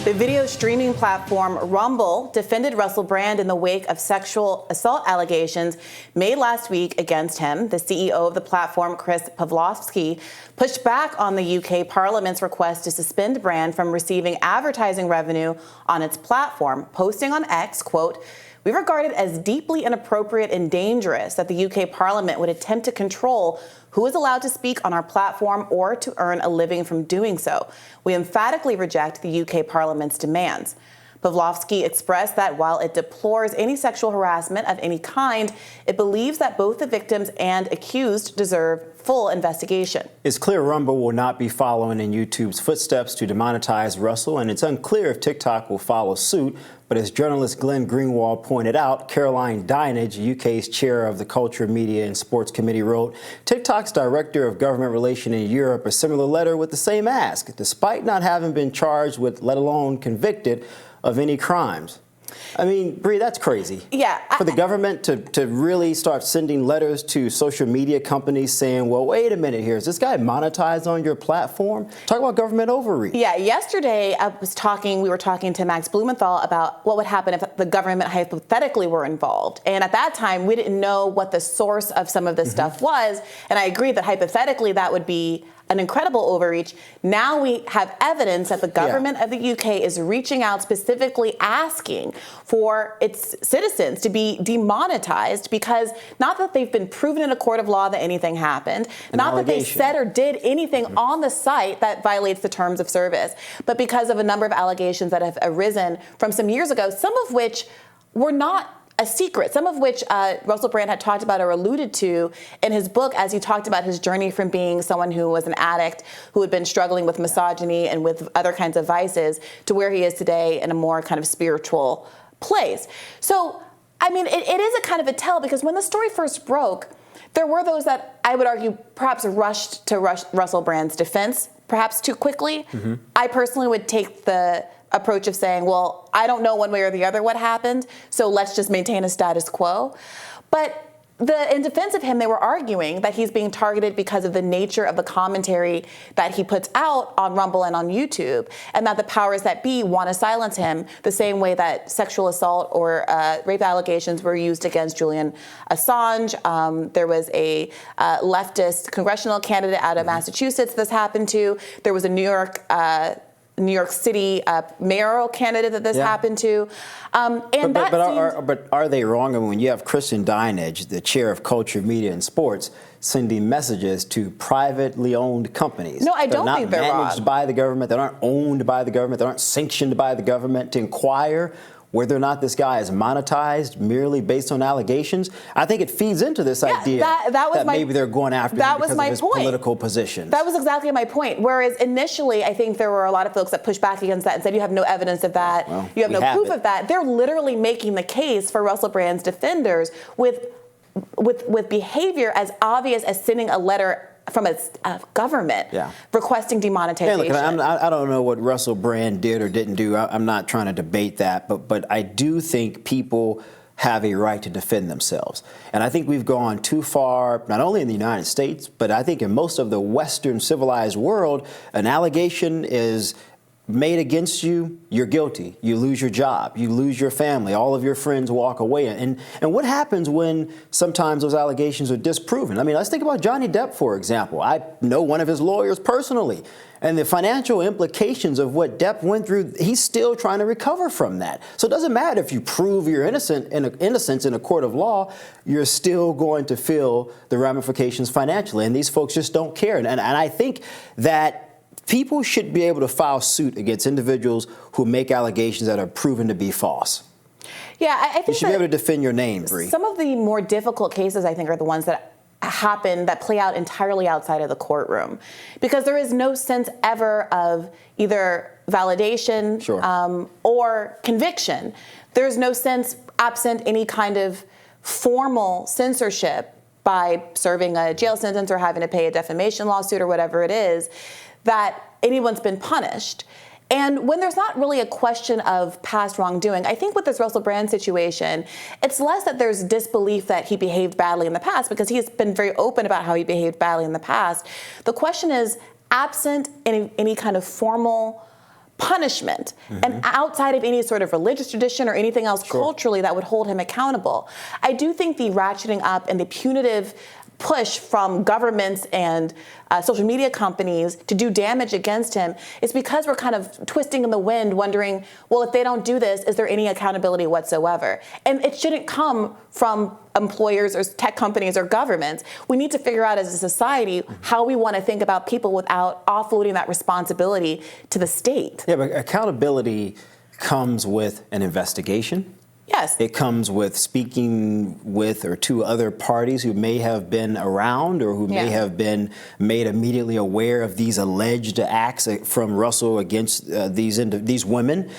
The video streaming platform Rumble defended Russell Brand in the wake of sexual assault allegations made last week against him. The CEO of the platform, Chris Pavlovski, pushed back on the UK Parliament's request to suspend Brand from receiving advertising revenue on its platform, posting on X, quote, "We regard it as deeply inappropriate and dangerous that the UK Parliament would attempt to control who is allowed to speak on our platform or to earn a living from doing so. We emphatically reject the UK Parliament's demands." Pavlovski expressed that while it deplores any sexual harassment of any kind, it believes that both the victims and accused deserve full investigation. It's clear Rumble will not be following in YouTube's footsteps to demonetize Russell, and it's unclear if TikTok will follow suit. But as journalist Glenn Greenwald pointed out, Caroline Dage, UK's chair of the Culture, Media and Sports Committee, wrote TikTok's director of government relations in Europe a similar letter with the same ask, despite not having been charged with, let alone convicted, of any crimes. I mean, Brie, that's crazy. Yeah. For the government to really start sending letters to social media companies saying, well, wait a minute here, is this guy monetized on your platform? Talk about government overreach. Yeah, yesterday we were talking to Max Blumenthal about what would happen if the government hypothetically were involved. And at that time, we didn't know what the source of some of this stuff was. And I agree that hypothetically that would be an incredible overreach. Now we have evidence that the government of the UK is reaching out specifically asking for its citizens to be demonetized because not that they've been proven in a court of law that anything happened, not that they said or did anything on the site that violates the terms of service, but because of a number of allegations that have arisen from some years ago, some of which were not a secret, some of which Russell Brand had talked about or alluded to in his book as he talked about his journey from being someone who was an addict, who had been struggling with misogyny and with other kinds of vices, to where he is today in a more kind of spiritual place. So, I mean, it is a kind of a tell, because when the story first broke, there were those that I would argue perhaps rushed to Russell Brand's defense, perhaps too quickly. Mm-hmm. I personally would take the approach of saying, well, I don't know one way or the other what happened, so let's just maintain a status quo. But in defense of him, they were arguing that he's being targeted because of the nature of the commentary that he puts out on Rumble and on YouTube, and that the powers that be want to silence him the same way that sexual assault or rape allegations were used against Julian Assange. There was a leftist congressional candidate out of Massachusetts this happened to. There was a New York City mayoral candidate that this happened to. But are they wrong? I mean, when you have Kristen Dage, the chair of Culture, Media and Sports, sending messages to privately owned companies. No, I don't think they're wrong. They're not managed by the government. They aren't owned by the government. They aren't sanctioned by the government, to inquire whether or not this guy is monetized merely based on allegations. I think it feeds into this idea that maybe they're going after him because of his political positions. That was exactly my point. Whereas initially, I think there were a lot of folks that pushed back against that and said, you have no evidence of that. Well, you have no proof of that. They're literally making the case for Russell Brand's defenders with behavior as obvious as sending a letter from a government requesting demonetization. Hey, look, I don't know what Russell Brand did or didn't do. I'm not trying to debate that, but I do think people have a right to defend themselves. And I think we've gone too far, not only in the United States, but I think in most of the Western civilized world. An allegation is made against you, you're guilty. You lose your job, you lose your family, all of your friends walk away. And what happens when sometimes those allegations are disproven? I mean, let's think about Johnny Depp, for example. I know one of his lawyers personally, and the financial implications of what Depp went through, he's still trying to recover from that. So it doesn't matter if you prove your innocence in a court of law, you're still going to feel the ramifications financially. And these folks just don't care. And I think that people should be able to file suit against individuals who make allegations that are proven to be false. Yeah, I think you should be able to defend your name, Bree. Some of the more difficult cases, I think, are the ones that play out entirely outside of the courtroom, because there is no sense ever of either validation or conviction. There's no sense, absent any kind of formal censorship by serving a jail sentence or having to pay a defamation lawsuit or whatever it is, that anyone's been punished. And when there's not really a question of past wrongdoing, I think with this Russell Brand situation, it's less that there's disbelief that he behaved badly in the past, because he's been very open about how he behaved badly in the past. The question is, absent any kind of formal punishment, and outside of any sort of religious tradition or anything else culturally that would hold him accountable. I do think the ratcheting up and the punitive push from governments and social media companies to do damage against him is because we're kind of twisting in the wind, wondering, well, if they don't do this, is there any accountability whatsoever? And it shouldn't come from employers or tech companies or governments. We need to figure out as a society how we want to think about people without offloading that responsibility to the state. Yeah, but accountability comes with an investigation. Yes. It comes with speaking with or to other parties who may have been around or who may have been made immediately aware of these alleged acts from Russell against these women.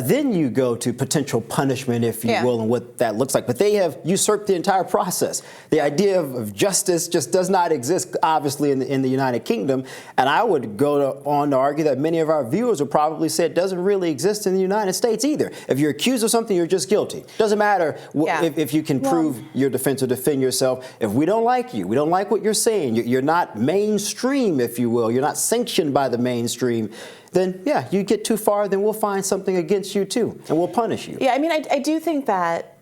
Then you go to potential punishment, if you will, and what that looks like. But they have usurped the entire process. The idea of justice just does not exist, obviously, in the United Kingdom. And I would go on to argue that many of our viewers would probably say it doesn't really exist in the United States either. If you're accused of something, you're just guilty. Doesn't matter if you can prove your defense or defend yourself. If we don't like you, we don't like what you're saying, you're not mainstream, if you will, you're not sanctioned by the mainstream, then, you get too far, then we'll find something against you, too, and we'll punish you. Yeah, I mean, I do think that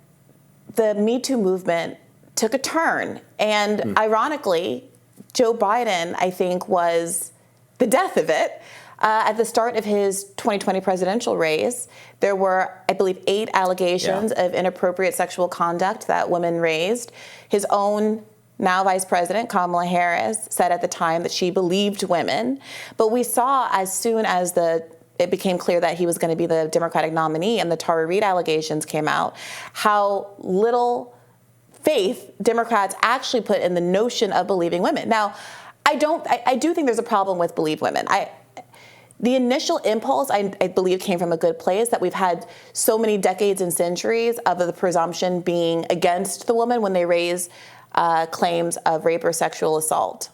the Me Too movement took a turn. And ironically, Joe Biden, I think, was the death of it. At the start of his 2020 presidential race, there were, I believe, 8 allegations of inappropriate sexual conduct that women raised. His own now Vice President Kamala Harris said at the time that she believed women. But we saw as soon as it became clear that he was going to be the Democratic nominee and the Tara Reade allegations came out, how little faith Democrats actually put in the notion of believing women. Now, I do think there's a problem with believe women. The initial impulse, I believe, came from a good place, that we've had so many decades and centuries of the presumption being against the woman when they raise claims of rape or sexual assault,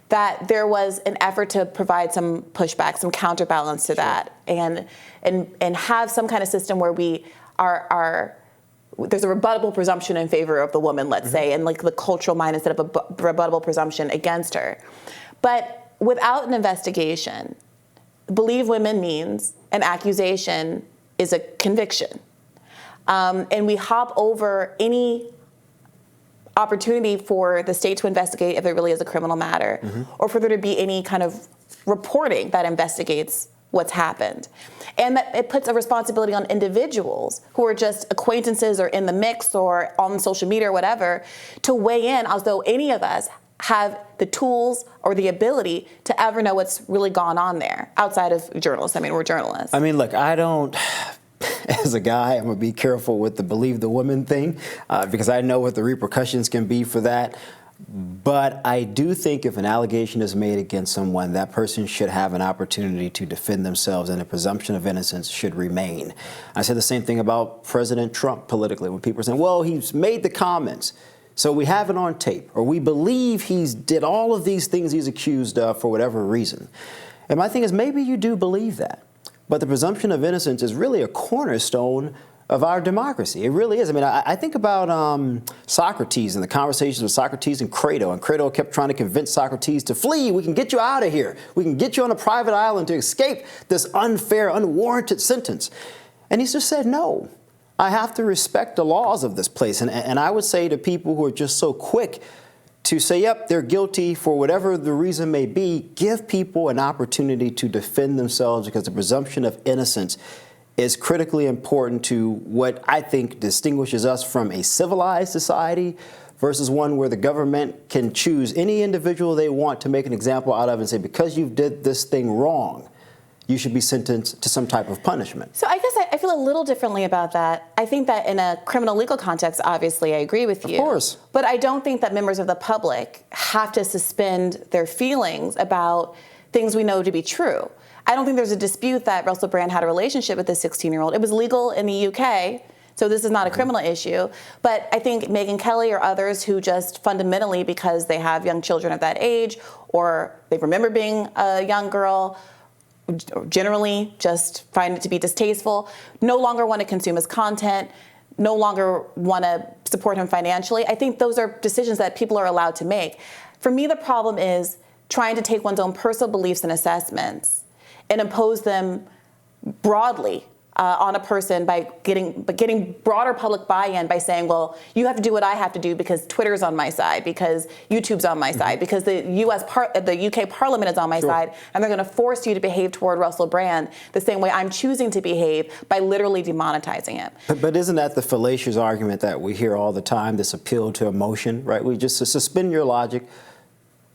that there was an effort to provide some pushback, some counterbalance to that, and have some kind of system where we there's a rebuttable presumption in favor of the woman, let's say, and like the cultural mind instead of a rebuttable presumption against her. But without an investigation, believe women means an accusation is a conviction. And we hop over any opportunity for the state to investigate if it really is a criminal matter, or for there to be any kind of reporting that investigates what's happened. And that it puts a responsibility on individuals who are just acquaintances or in the mix or on social media or whatever to weigh in as though any of us have the tools or the ability to ever know what's really gone on there outside of journalists. I mean, we're journalists. I mean, look, as a guy, I'm going to be careful with the believe the woman thing because I know what the repercussions can be for that. But I do think if an allegation is made against someone, that person should have an opportunity to defend themselves, and a presumption of innocence should remain. I said the same thing about President Trump politically, when people are saying, well, he's made the comments, so we have it on tape, or we believe he's did all of these things he's accused of for whatever reason. And my thing is, maybe you do believe that. But the presumption of innocence is really a cornerstone of our democracy. It really is. I mean, I think about Socrates and the conversations with Socrates and Crato. And Crato kept trying to convince Socrates to flee. We can get you out of here. We can get you on a private island to escape this unfair, unwarranted sentence. And he just said, no, I have to respect the laws of this place. And I would say to people who are just so quick to say, yep, they're guilty for whatever the reason may be, give people an opportunity to defend themselves, because the presumption of innocence is critically important to what I think distinguishes us from a civilized society versus one where the government can choose any individual they want to make an example out of and say, because you did this thing wrong, you should be sentenced to some type of punishment. So I guess I feel a little differently about that. I think that in a criminal legal context, obviously, I agree with you. Of course. But I don't think that members of the public have to suspend their feelings about things we know to be true. I don't think there's a dispute that Russell Brand had a relationship with this 16-year-old. It was legal in the UK, so this is not a criminal issue. But I think Megyn Kelly or others who just fundamentally, because they have young children at that age, or they remember being a young girl, generally just find it to be distasteful, no longer want to consume his content, no longer want to support him financially. I think those are decisions that people are allowed to make. For me, the problem is trying to take one's own personal beliefs and assessments and impose them broadly on a person by getting broader public buy-in by saying, well, you have to do what I have to do because Twitter's on my side, because YouTube's on my side, because the UK Parliament is on my side, and they're going to force you to behave toward Russell Brand the same way I'm choosing to behave by literally demonetizing him. But isn't that the fallacious argument that we hear all the time, this appeal to emotion, right? We just suspend your logic.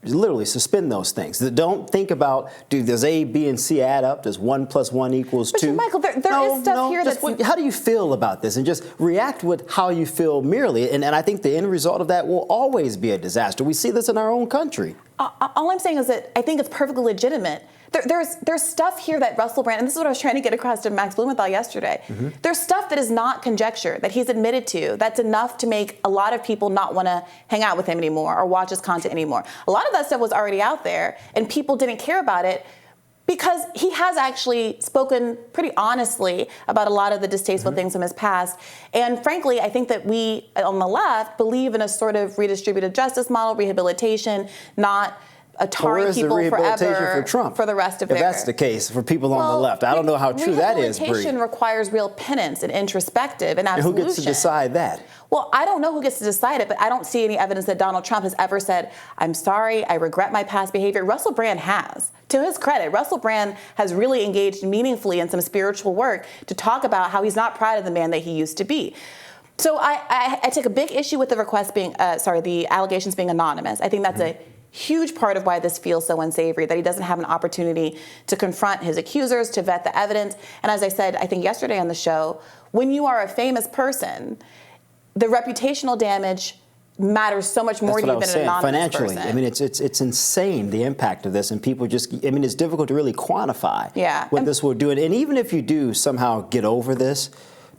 Literally suspend those things. Don't think about, does A, B, and C add up? Does 1 + 1 = 2? Michael, there is stuff here that's... How do you feel about this? And just react with how you feel merely. And I think the end result of that will always be a disaster. We see this in our own country. All I'm saying is that I think it's perfectly legitimate. There's stuff here that Russell Brand, and this is what I was trying to get across to Max Blumenthal yesterday. There's stuff that is not conjecture, that he's admitted to, that's enough to make a lot of people not want to hang out with him anymore or watch his content anymore. A lot of that stuff was already out there, and people didn't care about it because he has actually spoken pretty honestly about a lot of the distasteful things from his past. And frankly, I think that we on the left believe in a sort of redistributive justice model, rehabilitation, not tarring people forever for Trump? For the rest of their... If that's the case for people on the left. I don't know how true that is, Brie. Rehabilitation requires real penance and introspective and absolution. And who gets to decide that? Well, I don't know who gets to decide it, but I don't see any evidence that Donald Trump has ever said, I'm sorry, I regret my past behavior. Russell Brand has. To his credit, Russell Brand has really engaged meaningfully in some spiritual work to talk about how he's not proud of the man that he used to be. So I take a big issue with the request being, the allegations being anonymous. I think that's a huge part of why this feels so unsavory, that he doesn't have an opportunity to confront his accusers, to vet the evidence. And as I said, I think yesterday on the show, when you are a famous person, the reputational damage matters so much more to you than an anonymous financially person. I mean, it's insane, the impact of this, and people just, I mean, it's difficult to really quantify what this will do. And even if you do somehow get over this,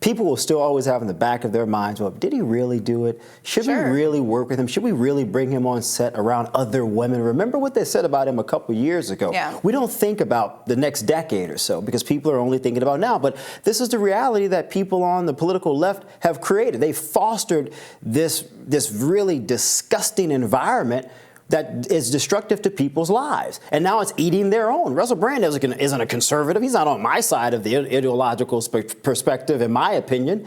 people will still always have in the back of their minds, well, did he really do it? Should we really work with him? Should we really bring him on set around other women? Remember what they said about him a couple years ago. We don't think about the next decade or so because people are only thinking about now. But this is the reality that people on the political left have created. They fostered this really disgusting environment that is destructive to people's lives. And now it's eating their own. Russell Brand isn't a conservative. He's not on my side of the ideological perspective, in my opinion.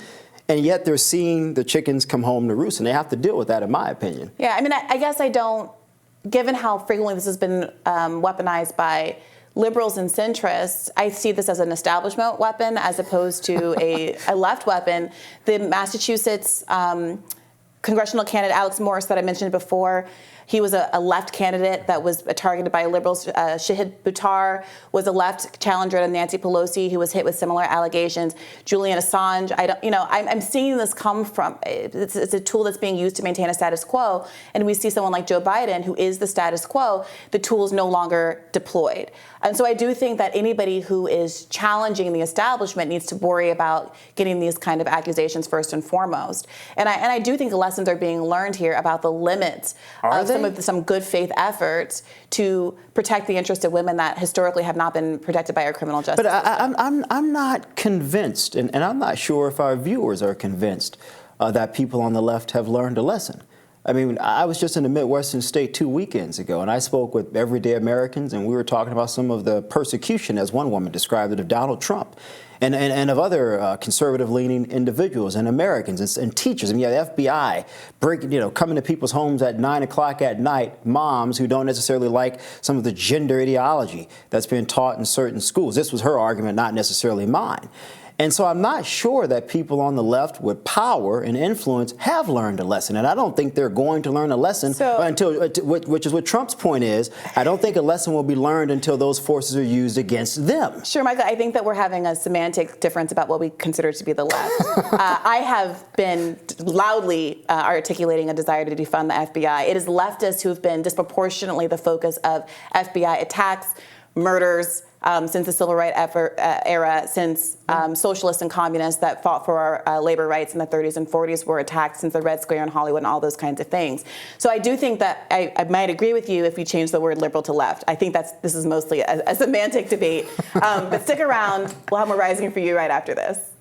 And yet they're seeing the chickens come home to roost, and they have to deal with that, in my opinion. Yeah, I mean, I guess I don't, given how frequently this has been weaponized by liberals and centrists, I see this as an establishment weapon as opposed to a left weapon. The Massachusetts congressional candidate Alex Morris that I mentioned before, he was a left candidate that was targeted by liberals. Shahid Buttar was a left challenger to Nancy Pelosi who was hit with similar allegations. Julian Assange, I'm seeing this come from, it's a tool that's being used to maintain a status quo. And we see someone like Joe Biden, who is the status quo, the tool is no longer deployed. And so I do think that anybody who is challenging the establishment needs to worry about getting these kind of accusations first and foremost. And I do think the lessons are being learned here about the limits of some good faith efforts to protect the interests of women that historically have not been protected by our criminal justice system. I'm not convinced, and I'm not sure if our viewers are convinced that people on the left have learned a lesson. I mean, I was just in the Midwestern state 2 weekends ago, and I spoke with everyday Americans, and we were talking about some of the persecution, as one woman described it, of Donald Trump. And of other conservative-leaning individuals and Americans and teachers. I mean, the FBI coming to people's homes at 9 o'clock at night, moms who don't necessarily like some of the gender ideology that's being taught in certain schools. This was her argument, not necessarily mine. And so I'm not sure that people on the left with power and influence have learned a lesson. And I don't think they're going to learn a lesson which is what Trump's point is. I don't think a lesson will be learned until ththose forces are used against them. Sure, Michael, I think that we're having a semantic difference about what we consider to be the left. I have been loudly articulating a desire to defund the FBI. It is leftists who have been disproportionately the focus of FBI attacks, murders, since the civil rights era, since socialists and communists that fought for our labor rights in the 30s and 40s were attacked, since the Red Scare in Hollywood and all those kinds of things. So I do think that I might agree with you if you change the word liberal to left. I think this is mostly a semantic debate. But stick around. We'll have more Rising for you right after this.